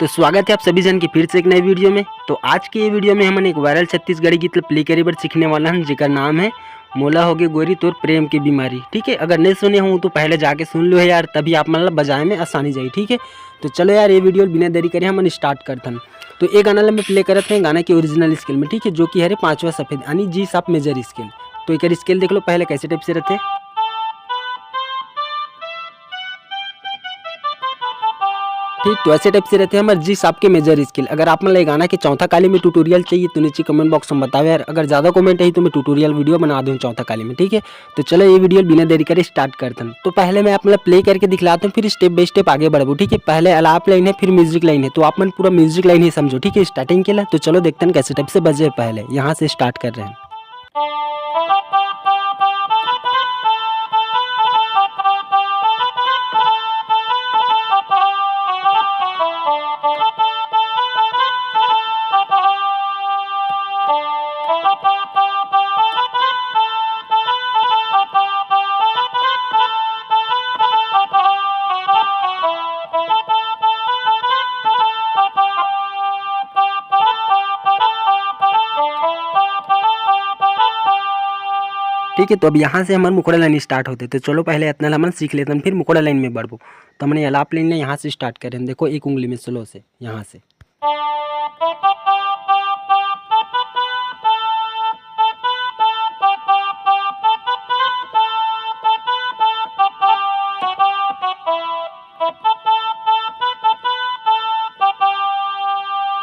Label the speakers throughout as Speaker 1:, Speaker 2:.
Speaker 1: तो स्वागत है आप सभी जन की फिर से एक नई वीडियो में। तो आज की ये वीडियो में हमने एक वायरल छत्तीसगढ़ी गीत प्ले करी बार सीखने वाला हम, जिसका नाम है मोला होगे गोरी तोर प्रेम की बीमारी। ठीक है, अगर नहीं सुने हूँ तो पहले जाके सुन लो है यार, तभी आप मतलब बजाए में आसानी जाए। ठीक है, तो चलो यार ये वीडियो बिना देरी करे हम स्टार्ट करते हैं। तो ये गाना मैं प्ले करते हैं गाना की ओरिजिनल स्केल में। ठीक है, जो कि है 5वां सफ़ेद यानी जी साफ मेजर स्केल। तो एक स्केल देख लो पहले कैसे टाइप से रहते हैं। ठीक, तो ऐसे टाइप से रहते हैं हमारे जी साहब के मेजर स्किल। अगर आप मतलब गाना के चौथा काली में ट्यूटोरियल चाहिए तो नीचे कमेंट बॉक्स में बताओ यार, अगर ज़्यादा कमेंट है तो मैं ट्यूटोरियल वीडियो बना दूँ चौथा काली में। ठीक है, तो चलो ये वीडियो बिना देरी करे स्टार्ट करते हैं। तो पहले मैं आप मतलब प्ले करके दिखलाता हूँ, फिर स्टेप बाय स्टेप आगे बढ़ो। ठीक है, पहले अलाप लाइन है फिर म्यूजिक लाइन है, तो आप मन पूरा म्यूजिक लाइन ही समझो। ठीक है, स्टार्टिंग के लिए। तो चलो देखते हैं कैसे टाइप से बजे। पहले यहाँ से स्टार्ट कर रहे हैं। ठीक है, तो अब यहाँ से हमारे मुखड़ा लाइन स्टार्ट होते। तो चलो पहले इतना हम सीख लेते हैं, फिर मुखड़ा लाइन में बढ़ो। तो हमने अलाप लाइन यहाँ से स्टार्ट करें। देखो एक उंगली में स्लो से यहाँ से।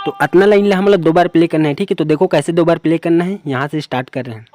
Speaker 1: तो इतना लाइन हम लोग 2 बार प्ले करना है। ठीक है, तो देखो कैसे 2 बार प्ले करना है। यहाँ से स्टार्ट कर रहे हैं।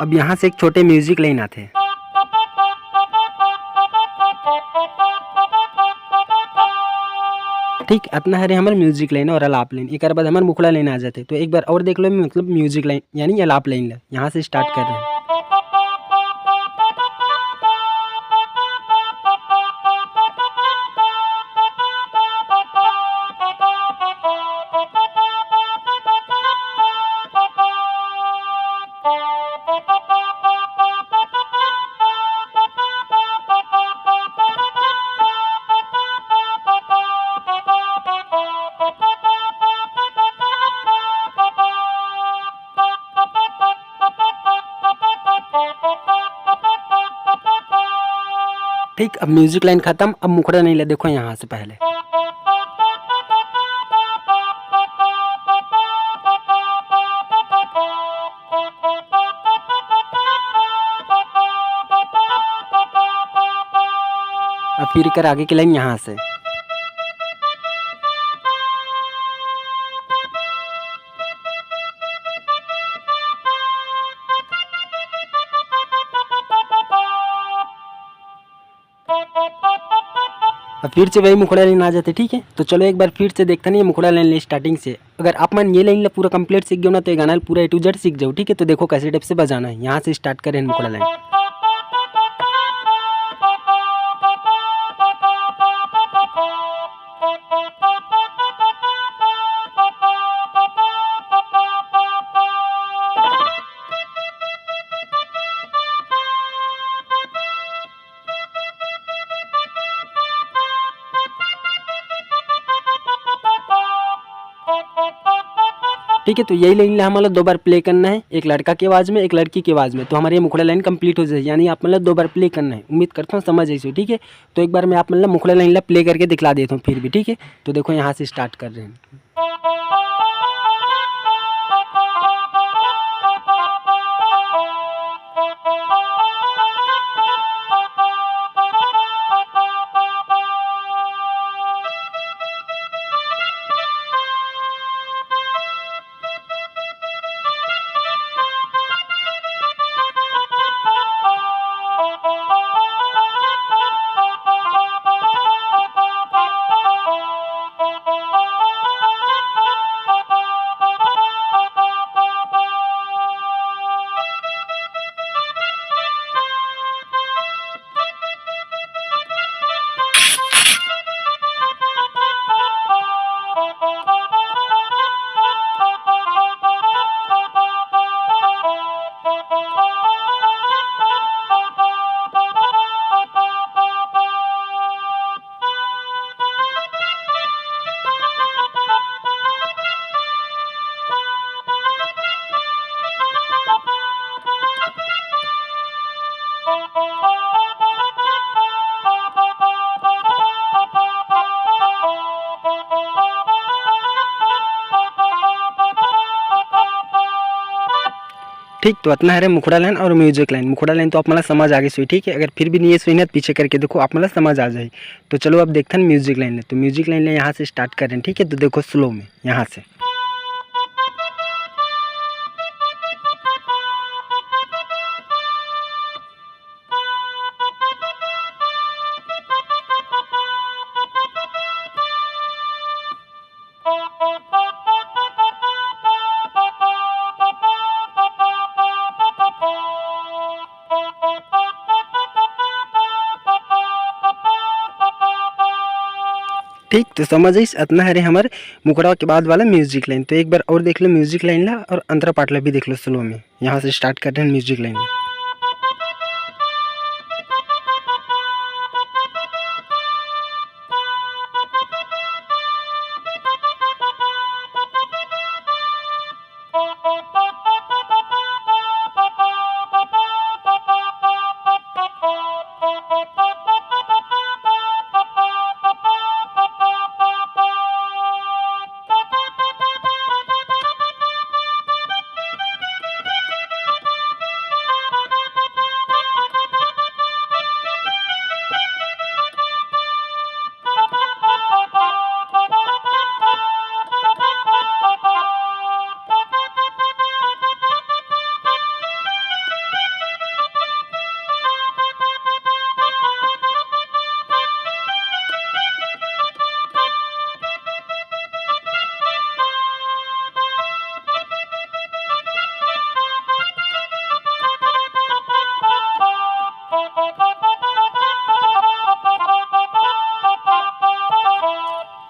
Speaker 1: अब यहाँ से एक छोटे म्यूजिक लाइन आते हैं। ठीक, इतना है हमारे म्यूजिक लाइन और अलाप लाइन। एक बाद हमारे मुखड़ा लाइन आ जाते। तो एक बार और देख लो, मतलब म्यूजिक लाइन यानी अलाप लाइन यहाँ से स्टार्ट कर रहे हैं। ठीक, अब म्यूजिक लाइन खत्म। अब मुखड़ा नहीं ले, देखो यहाँ से पहले। अब फिर कर आगे की लाइन यहाँ से। अब फिर से वही मुखड़ा लाइन आ जाते। ठीक है, तो चलो एक बार फिर से देखते नहीं मुखड़ा लाइन स्टार्टिंग से। अगर आप मन ये लाइन पूरा कंप्लीट सीख गए ना तो ये गाना पूरा A to Z सीख जाओ। ठीक है, तो देखो कैसे टाइप से बजाना है। यहाँ से स्टार्ट करें मुखड़ा लाइन। ठीक है, तो यही लाइन हमारा 2 बार प्ले करना है, एक लड़का की आवाज़ में एक लड़की की आवाज़ में। तो हमारी ये मुखड़ा लाइन कंप्लीट हो जाए, यानी आप मतलब 2 बार प्ले करना है। उम्मीद करता हूँ समझ ऐसे। ठीक है, तो एक बार मैं आप मतलब मुखड़ा लाइन प्ले करके दिखला देता हूँ फिर भी। ठीक है, तो देखो यहाँ से स्टार्ट कर रहे हैं। ठीक, तो इतना है रे मुखड़ा लाइन और म्यूजिक लाइन। मुखड़ा लाइन तो आप मला समझ आ गई सुई, ठीक है। अगर फिर भी नहीं है सुई ना पीछे करके देखो, आप मला समझ आ जाए। तो चलो अब देखते हैं म्यूजिक लाइन ले। तो म्यूजिक लाइन ले यहाँ से स्टार्ट कर रहे हैं, ठीक है। तो देखो स्लो में यहाँ से। ठीक, तो समझ आई इतना है रे हमारे मुखड़ा के बाद वाला म्यूजिक लाइन। तो एक बार और देख लो म्यूजिक लाइन ला और अंतरा पार्ट ला भी देख लो स्लो में। यहाँ से स्टार्ट कर रहे हैं म्यूजिक लाइन।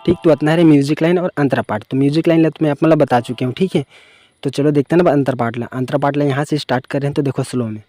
Speaker 1: ठीक, तो इतना है म्यूजिक लाइन और अंतरा पार्ट। तो म्यूजिक लाइन ला तो मैं आप मतलब बता चुके हूँ, ठीक है। तो चलो देखते हैं ना अंतर पार्ट ला। अंतरा पार्ट ला यहाँ से स्टार्ट कर रहे हैं, तो देखो स्लो में।